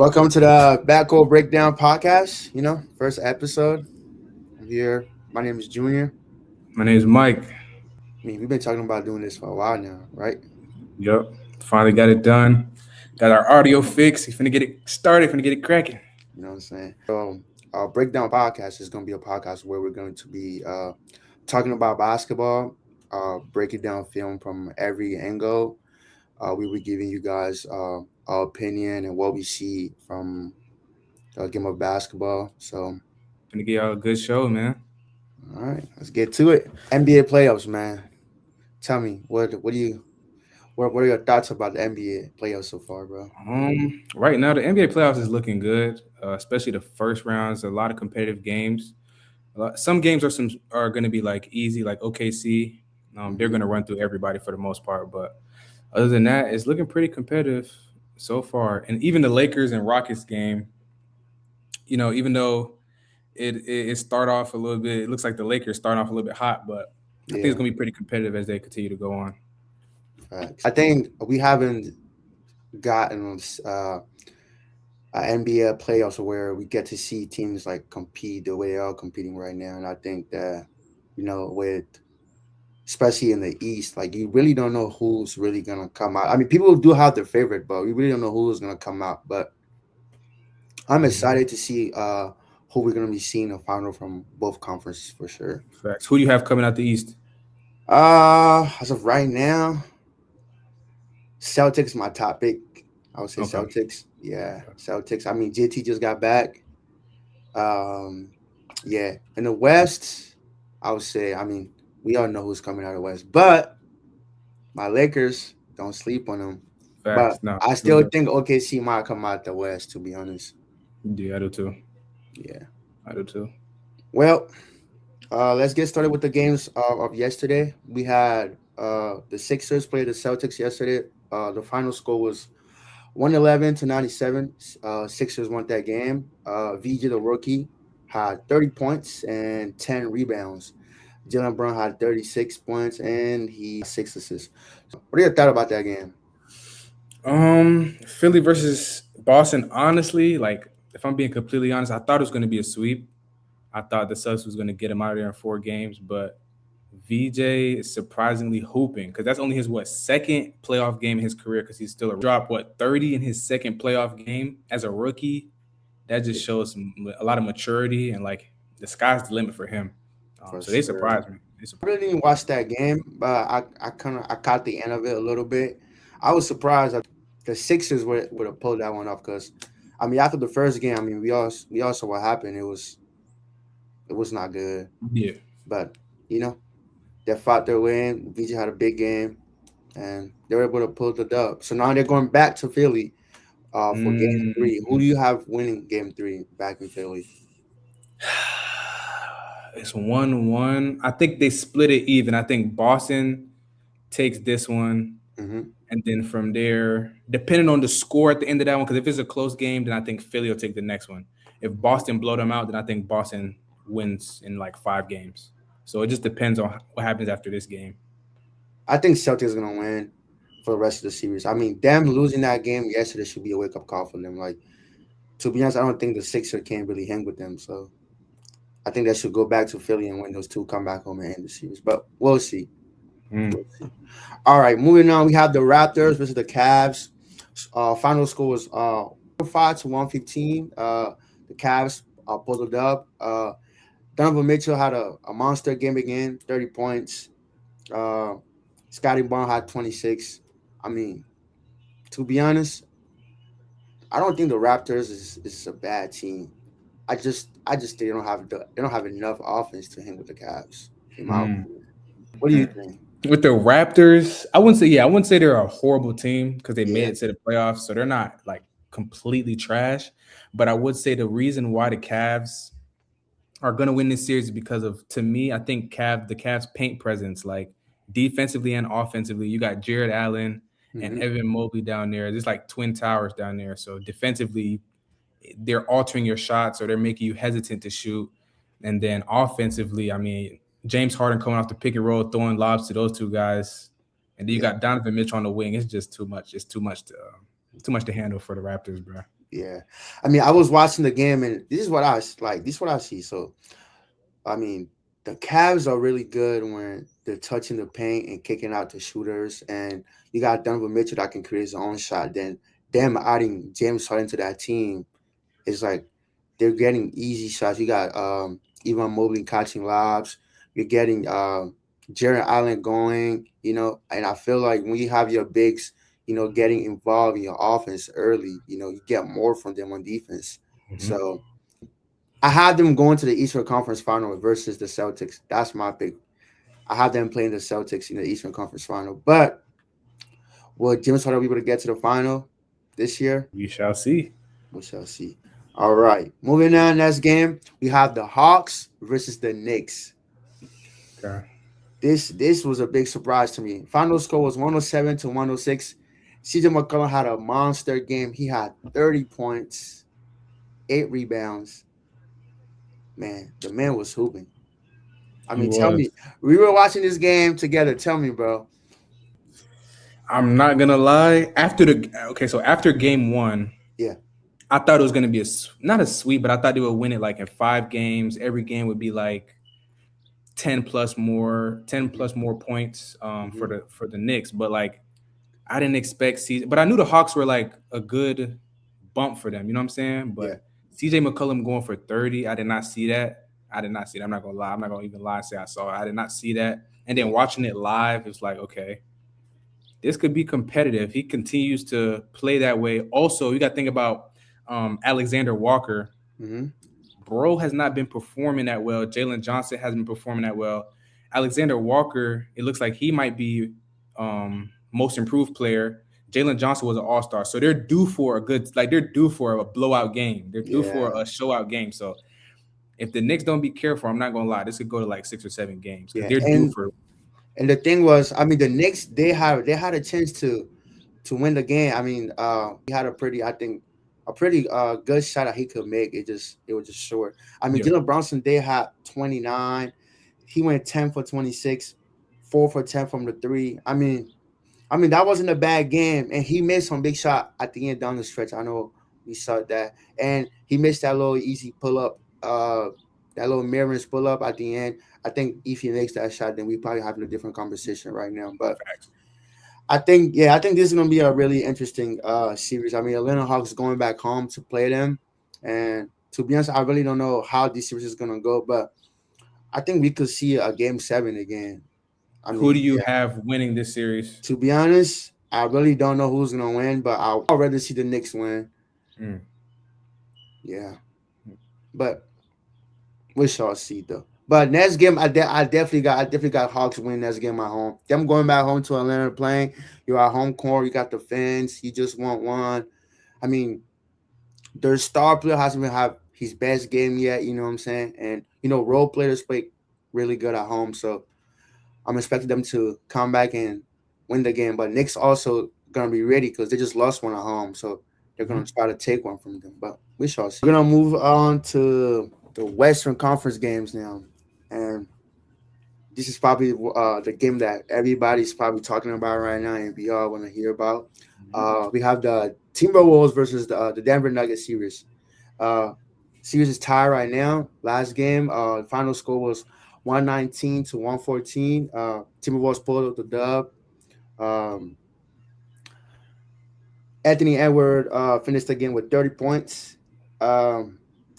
Welcome to the Backcourt Breakdown podcast. First episode. I'm here. My name is Junior. My name is Mike. We've been talking about doing this for a while now, right? Yep. Finally got it done. Got our audio fixed. Finna get it started. Finna get it cracking. You know what I'm saying? So, our Breakdown podcast is going to be a podcast where we're going to be talking about basketball, breaking down film from every angle. We will be giving you guys our opinion and what we see from the game of basketball. So, Finna get y'all a good show, man. all right, let's get to it. NBA playoffs, man. Tell me, what are your thoughts about the NBA playoffs so far, bro? Right now the NBA playoffs is looking good, especially the first rounds. A lot of competitive games. Some games are going to be like easy, like OKC. They're Hmm. going to run through everybody for the most part, but other than that, it's looking pretty competitive so far. And even the Lakers and Rockets game, even though it start off a little bit. It looks like the Lakers start off a little bit hot, but I think it's Yeah, gonna be pretty competitive as they continue to go on. facts. I think we haven't gotten NBA playoffs where we get to see teams like compete the way they are competing right now, and I think that with especially in the East, like you really don't know who's really gonna come out. I mean, people do have their favorite, but we really don't know who's gonna come out. But I'm Mhm. excited to see who we're gonna be seeing in the final from both conferences for sure. Facts. Who do you have coming out the East? As of right now, Celtics my top pick. I would say Okay. Celtics. Yeah, Okay. Celtics. I mean, JT just got back. Um, yeah. In the West, I would say. I mean, we all know who's coming out of the West, but my Lakers don't sleep on them. But Facts. No. I still think OKC might come out the West. To be honest. Yeah, I do too. Yeah. I do too. Well, let's get started with the games of yesterday. We had the Sixers play the Celtics yesterday. The final score was 111 to 97. Sixers won that game. VJ, the rookie, had 30 points and 10 rebounds. Jalen Brown had 36 points and he 6 assists. What are your thoughts about that game? Philly versus Boston. Honestly, like if I'm being completely honest, I thought it was going to be a sweep. I thought the Celtics was going to get him out of there in 4 games, but VJ is surprisingly hooping because that's only his second playoff game in his career because he's still a drop 30 in his second playoff game as a rookie. That just shows a lot of maturity and like the sky's the limit for him. For So they sure. surprised me. I really didn't watch that game, but I caught the end of it a little bit. I was surprised that the Sixers would have pulled that one off because, I mean, after the first game, I mean, we all saw what happened. It was not good, Yeah. but you know they fought their way in. VJ had a big game, and they were able to pull the dub. So now they're going back to Philly for Game Mm. Three. Who do you have winning Game Three back in Philly? It's 1-1. I think they split it even. I think Boston takes this one. Hmm. And then from there, depending on the score at the end of that one, because if it's a close game, then I think Philly will take the next one. If Boston blow them out, then I think Boston wins in like 5 games. So it just depends on what happens after this game. I think Celtics gonna win for the rest of the series. I mean, them losing that game yesterday should be a wake up call for them. Like, to be honest, I don't think the Sixers can really hang with them. So I think they should go back to Philly and win those two, come back home and end the series. But we'll see. Mm. We'll see. All right, moving on. We have the Raptors versus the Cavs. Final score was 5 to 115. The Cavs pulled it up. Donovan Mitchell had a monster game again, 30 points. Uh, Scotty Barnes had 26. I mean, to be honest, I don't think the Raptors is a bad team. I just think they don't have enough offense to hang with the Cavs. In my Mm. opinion. What do you think? With the Raptors, I wouldn't say they're a horrible team because they made Yeah. it to the playoffs, so they're not like completely trash. But I would say the reason why the Cavs are going to win this series because of, to me, I think the Cavs paint presence, like defensively and offensively. You got Jared Allen and Hmm. Evan Mobley down there. There's like twin towers down there. So defensively, they're altering your shots or they're making you hesitant to shoot. And then offensively, I mean, James Harden coming off the pick and roll, throwing lobs to those two guys, and then you Yeah. got Donovan Mitchell on the wing. It's just too much. It's too much to handle for the Raptors, bro. Yeah, I mean, I was watching the game, and this is what like. This is what I see. So, I mean, the Cavs are really good when they're touching the paint and kicking out the shooters, and you got Donovan Mitchell that can create his own shot. Then them adding James Harden to that team is like they're getting easy shots. You got Evan Mobley catching lobs. You're getting Jared Allen going. And I feel like when you have your bigs, getting involved in your offense early, you get more from them on defense. Mhm. So I had them going to the Eastern Conference Final versus the Celtics. That's my pick. I have them playing the Celtics in the Eastern Conference Final. But will James Harden be able to get to the final this year? We shall see. We shall see. All right. Moving on, next game, we have the Hawks versus the Knicks. Okay. This was a big surprise to me. Final score was 107 to 106. CJ McCollum had a monster game. He had 30 points, 8 rebounds. Man, the man was hooping. I He mean, tell was. me, we were watching this game together. Tell me, bro. I'm not gonna lie. So after game one, Yeah. I thought it was gonna be not a sweep, but I thought they would win it like in 5 games. Every game would be like 10 plus more points for Hmm. the Knicks. But like I didn't expect CJ, but I knew the Hawks were like a good bump for them. You know what I'm saying? Yeah. But CJ McCollum going for 30, I did not see that. I did not see that. I'm not gonna lie. I'm not gonna even lie and say I saw it. I did not see that. And then Yeah. watching it live, it's like, okay, this could be competitive. He continues to play that way. Also, you got to think about Alexander Walker. Hmm. Bro has not been performing that well. Jalen Johnson hasn't been performing that well. Alexander Walker, it looks like he might be most improved player. Jalen Johnson was an all star. So they're due for they're due for a blowout game. They're due for Yeah. a showout game. So if the Knicks don't be careful, I'm not going to lie, this could go to like 6 or 7 games because Yeah. they're due for. And the thing was, I mean, the Knicks they had a chance to win the game. I mean, he had a pretty good shot that he could make. It was just short. I mean, Yeah. Dylan Brunson they had 29. He went 10 for 26, 4 for 10 from the three. I mean that wasn't a bad game, and he missed some big shot at the end down the stretch. I know we saw that, and he missed that little easy pull up, that little Mariners pull up at the end. I think if he makes that shot, then we probably having a different conversation right now. But Facts. I think this is gonna be a really interesting series. I mean, Atlanta Hawks going back home to play them, and to be honest, I really don't know how this series is gonna go, but I think we could see a game 7 again. I Who do mean, you yeah. have winning this series? To be honest, I really don't know who's gonna win, but I'd rather see the Knicks win. Mm. Yeah, but we shall see though. But next game, I definitely got Hawks win next game at home. Them going back home to Atlanta playing. You're at home court. You got the fans. You just want one. I mean, their star player hasn't even have his best game yet. You know what I'm saying? And role players play really good at home, so I'm expecting them to come back and win the game. But Knicks also gonna be ready because they just lost one at home, so they're gonna Mhm. try to take one from them. But we shall see. We're gonna move on to the Western Conference games now, and this is probably the game that everybody's probably talking about right now, and we all want to hear about. We have the Timberwolves versus the Denver Nuggets series. Uh, Series is tied right now. Last game, final score was 119 to 114. Timberwolves pulled up the dub. Um, Anthony Edward finished the game with 30 points. Um,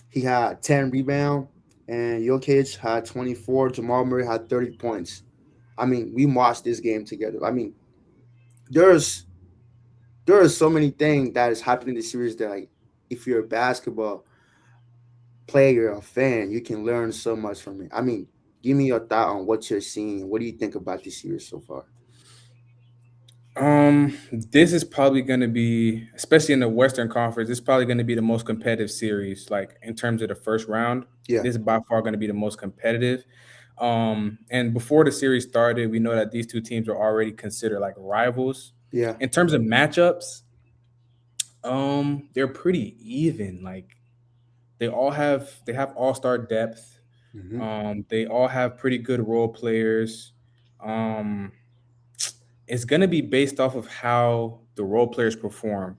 he had 10 rebounds, and Jokic had 24. Jamal Murray had 30 points. I mean, we watched this game together. I mean, there's there are so many things that is happening in the series that, like, if you're a basketball player, a fan, you can learn so much from it. I mean, give me your thought on what you're seeing. What do you think about this series so far? This is probably going to be, especially in the Western Conference, this is probably going to be the most competitive series. Like in terms of the first round, Yeah, this is by far going to be the most competitive. And before the series started, we know that these two teams are already considered like rivals. yeah, In terms of matchups, they're pretty even. Like they have all star depth. hmm, They all have pretty good role players. Um, it's gonna be based off of how the role players perform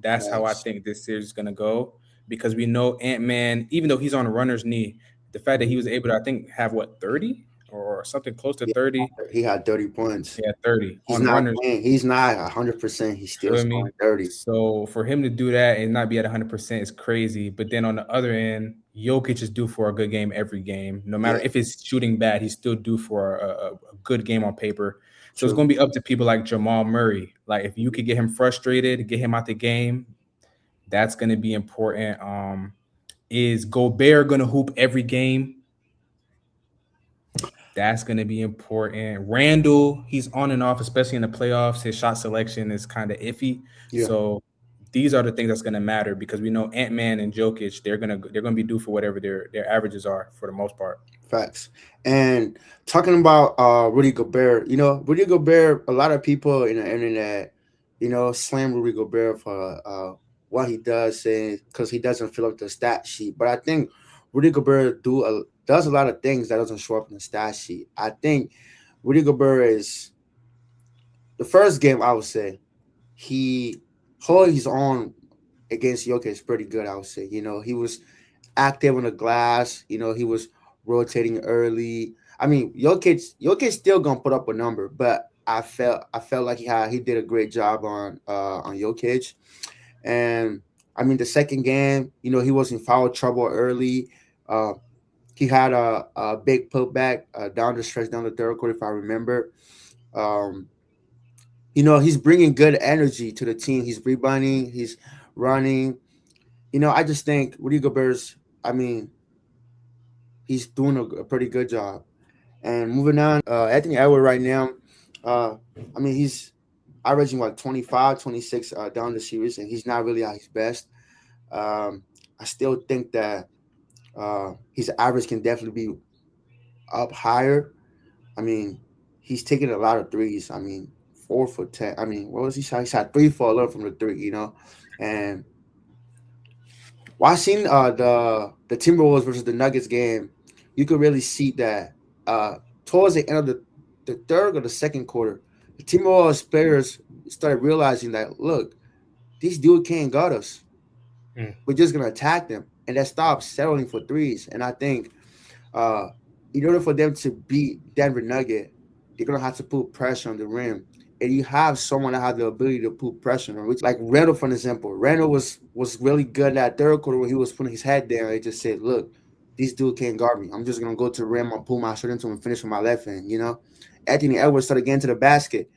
That's how I Nice. think this series is gonna go because we know Ant-Man, even though he's on a runner's knee, the fact that he Mhm. was able to, I think, have what 30 or something close to Yeah, 30. he had 30 points. Yeah, 30 He's on not runners. playing. He's not 100%. He's still Feel scoring me? 30. So for him to do that and not be at 100% is crazy. But then on the other end, Jokic is due for a good game every game. No matter Yeah, if it's shooting bad, he's still due for a good game on paper. So it's true. going to be up to people like Jamal Murray. Like if you could get him frustrated, get him out the game, that's going to be important. Is Gobert going to hoop every game? That's going to be important. Randall, he's on and off, especially in the playoffs. His shot selection is kind of iffy. Yeah, So these are the things that's going to matter because we know Ant-Man and Jokic, they're gonna be due for whatever their averages are for the most part. facts. And talking about Rudy Gobert, Rudy Gobert, a lot of people in the internet, slam Rudy Gobert for what he does, saying because he doesn't fill up the stat sheet. But I think Rudy Gobert does a lot of things that doesn't show up in the stat sheet. I think Rudy Gobert is the first game. I would say he hold his own against Jokic is pretty good. I would say, he was active on the glass. He was rotating early. I mean, Jokic still gonna put up a number, but I felt like he did a great job on Jokic. And I mean, the second game, he was in foul trouble early. Uh, he had a big putback down the stretch, down the third quarter, if I remember. Um, he's bringing good energy to the team. He's rebounding. He's running. I just think Rudy Gobert's. I mean, he's doing a pretty good job. And moving on, Anthony Edwards right now, uh, I mean, he's averaging like 25, 26 down the series, and he's not really at his best. I still think that his average can definitely be up higher. I mean, he's taking a lot of threes. I mean, 4 for 10. I mean, what was he shot? He shot 3 for 11 from the three. And watching the Timberwolves versus the Nuggets game, you could really see that towards the end of the third or the second quarter, the Timberwolves players started realizing that look, these dude can't guard us. Mm. We're just gonna attack them, and they stopped settling for threes. And I think uh, in order for them to beat Denver Nugget, they're gonna have to put pressure on the rim. And you have someone that has the ability to put pressure on, which like Randall, for example. Randall was really good that third quarter when he was putting his head down. He just said, "Look, this dude can't guard me. I'm just gonna go to the rim, I'll pull my shot into him and finish with my left hand." Anthony Edwards started getting to the basket.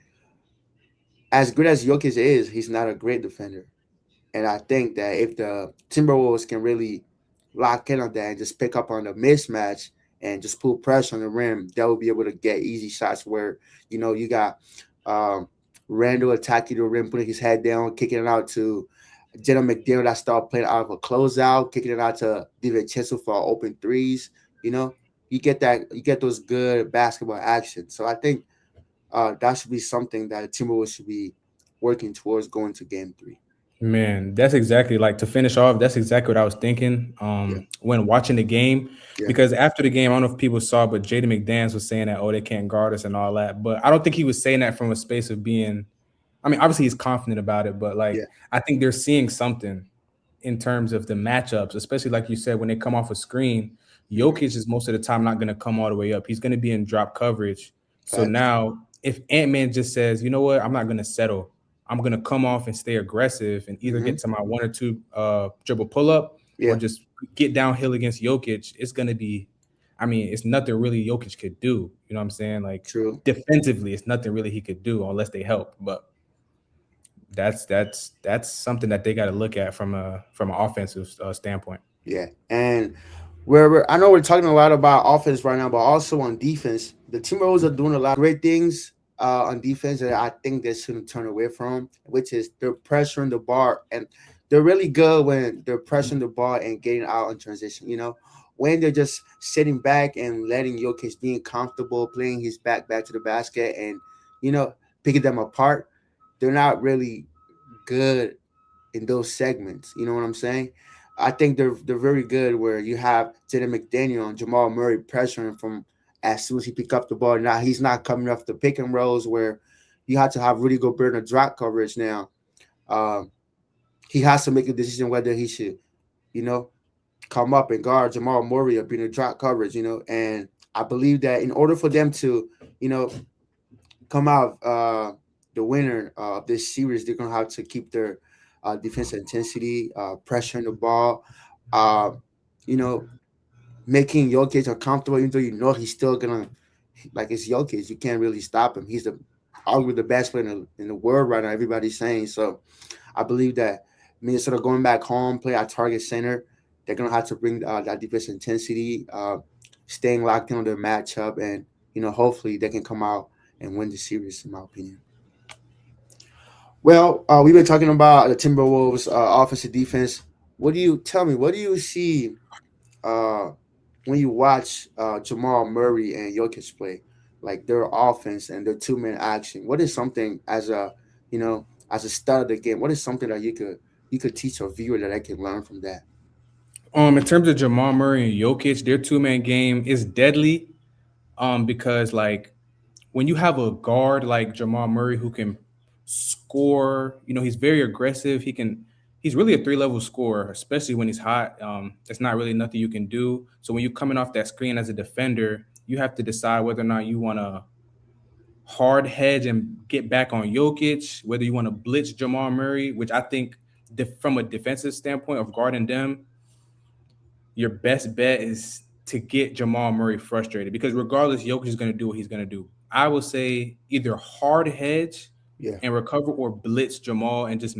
As good as Jokic is, he's not a great defender. And I think that if the Timberwolves can really lock in on that and just pick up on the mismatch and just put pressure on the rim, they'll be able to get easy shots where, you got um, Randall attacking the rim, putting his head down, kicking it out to Jenna McDaniel that started playing out of a closeout, kicking it out to DiVincenzo for open threes. You know, you get those good basketball action. So I think that should be something that the Timberwolves should be working towards going to game three. Man, that's exactly like to finish off. That's exactly what I was thinking Yeah, when watching the game. yeah, Because after the game, I don't know if people saw, but Jaden McDaniels was saying that, oh, they can't guard us and all that. But I don't think he was saying that from a space of being, I mean, obviously he's confident about it, but like yeah. I think they're seeing something in terms of the matchups, especially like you said, when they come off a screen. Mhm. Jokic is most of the time not going to come all the way up. He's going to be in drop coverage. So Facts. now, if Ant-Man just says, you know what, I'm not going to settle. I'm going to come off and stay aggressive and either Hmm. get to my one or two dribble pull up or Yeah, just get downhill against Jokic. It's going to be, I mean, it's nothing really Jokic could do. You know what I'm saying? Like true. defensively, it's nothing really he could do unless they help. But that's something that they got to look at from an offensive standpoint. Yeah, and I know we're talking a lot about offense right now, but also on defense, the Timberwolves are doing a lot of great things on defense that I think they shouldn't turn away from, which is they're pressuring the bar, and they're really good when they're pressuring the bar and getting out in transition. When they're just sitting back and letting Jokic being comfortable, playing his back to the basket, and you know picking them apart, they're not really good in those segments. You know what I'm saying? I think they're very good where you have Jaden McDaniel and Jamal Murray pressuring from as soon as he pick up the ball. Now he's not coming off the pick and rolls where you have to have Rudy Gobert in a drop coverage now. Um, he has to make a decision whether he should, you know, come up and guard Jamal Murray or be in a drop coverage, and I believe that in order for them to, you know, come out the winner of this series, they're gonna have to keep their defensive intensity, pressuring the ball, uh, you know, making Jokic uncomfortable, even though he's still gonna, like, it's Jokic, you can't really stop him. He's arguably the best player in the world right now. Everybody's saying so. I believe that Minnesota going back home, play at target center, they're gonna have to bring that defensive intensity, staying locked in on their matchup, and hopefully they can come out and win the series. In my opinion. Well, we've been talking about the Timberwolves' offensive defense. What do you see uh, when you watch Jamal Murray and Jokic play, like their offense and their two-man action? What is something as a start of the game? What is something that you could teach a viewer that I can learn from that? In terms of Jamal Murray and Jokic, their two-man game is deadly. Because like when you have a guard like Jamal Murray who can score, he's very aggressive. He's really a three-level scorer, especially when he's hot. There's not really nothing you can do. So when you're coming off that screen as a defender, you have to decide whether or not you want to hard hedge and get back on Jokic, whether you want to blitz Jamal Murray, which I think from a defensive standpoint of guarding them, your best bet is to get Jamal Murray frustrated, because regardless, Jokic is going to do what he's going to do. I would say either hard hedge Yeah, and recover, or blitz Jamal and just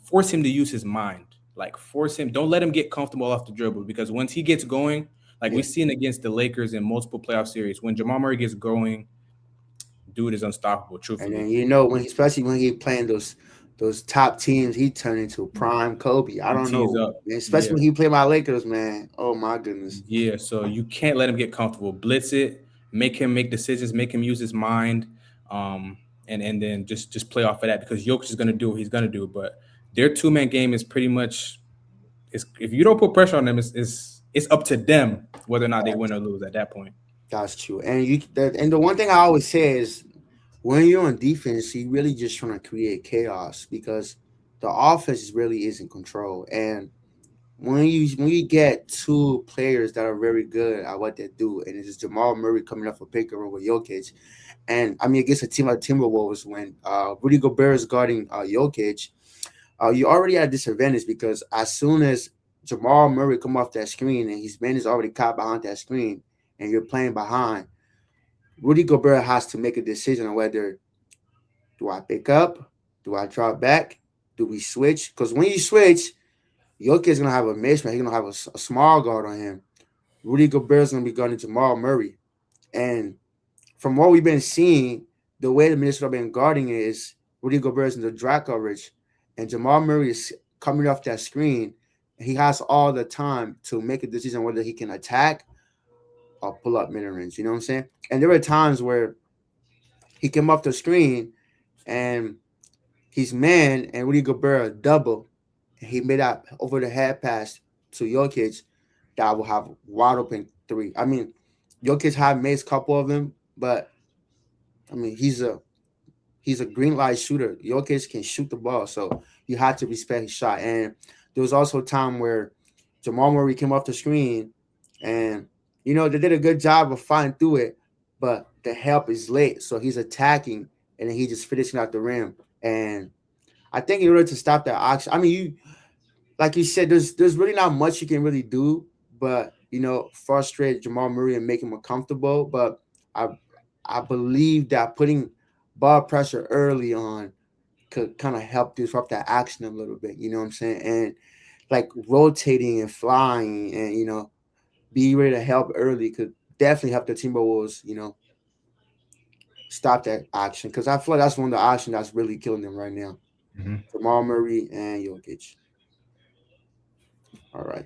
force him to use his mind. Like force him, don't let him get comfortable off the dribble, because once he gets going, like yeah. we've seen against the Lakers in multiple playoff series, when Jamal Murray gets going, dude is unstoppable, And truthfully. then especially when he playing those top teams, he turned into prime Kobe. I He don't tees know, up. man. Especially Yeah. when he played my Lakers, man. Oh my goodness. Yeah, so you can't let him get comfortable. Blitz it, make him make decisions, make him use his mind, um, and then just play off of that, because Jokic is going to do what he's going to do. But their two-man game is pretty much, if you don't put pressure on them, it's up to them whether or not they win or lose at that point. That's true. And the one thing I always say is, when you're on defense, you really just trying to create chaos, because the offense really is in control. And when you get two players that are very good at what they do, and it's Jamal Murray coming off a pick and roll with Jokic, and I mean against a team like Timberwolves, when Rudy Gobert is guarding Jokic, you already at a disadvantage, because as soon as Jamal Murray come off that screen and his man is already caught behind that screen, and you're playing behind, Rudy Gobert has to make a decision on whether, do I pick up, do I drop back, do we switch? Because when you switch, Jokic is gonna have a mismatch. He's gonna have a small guard on him. Rudy Gobert is gonna be guarding Jamal Murray, and from what we've been seeing, the way the Minnesota been guarding it is Rudy Gobert is in the drag coverage, and Jamal Murray is coming off that screen. He has all the time to make a decision whether he can attack or pull up mid range. You know what I'm saying? And there were times where he came off the screen and his man and Rudy Gobert double. And he made that over the head pass to Jokic that will have wide open three. I mean, Jokic had made a couple of them, but I mean he's a green light shooter. Jokic can shoot the ball, so you had to respect his shot. And there was also a time where Jamal Murray came off the screen, and they did a good job of fighting through it, but the help is late, so he's attacking, and then he just finishing out the rim. And I think in order to stop that action, I mean, like you said, there's really not much you can really do, but frustrate Jamal Murray and make him uncomfortable. But I I believe that putting ball pressure early on could kind of help disrupt that action a little bit. You know what I'm saying? And like rotating and flying and be ready to help early could definitely help the Timberwolves. Stop that action, because I feel like that's one of the options that's really killing them right now. Mhm. Jamal Murray and Jokic. All right.